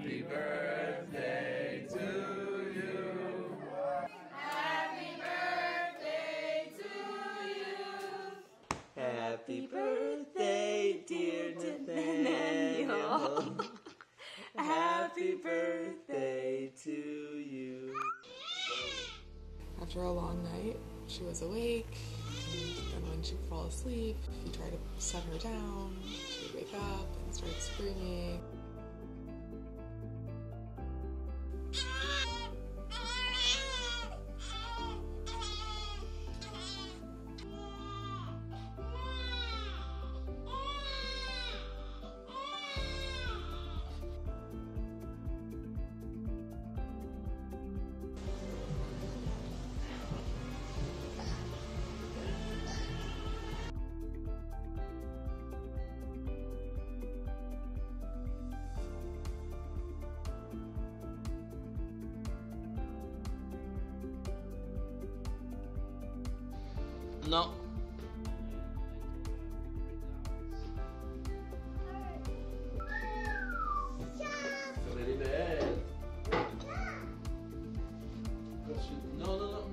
Happy birthday to you. Happy birthday to you. Happy birthday, dear Nathaniel. Happy birthday to you. After a long night, she was awake, and when she would fall asleep, if you try to set her down, she would wake up and start screaming. No. Very bad. No.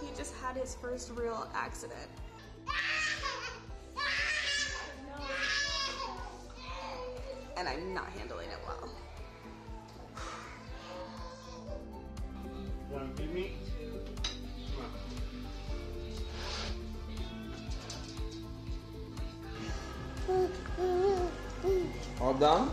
He just had his first real accident. And I'm not handling it well. Wanna feed me? Come on. All done?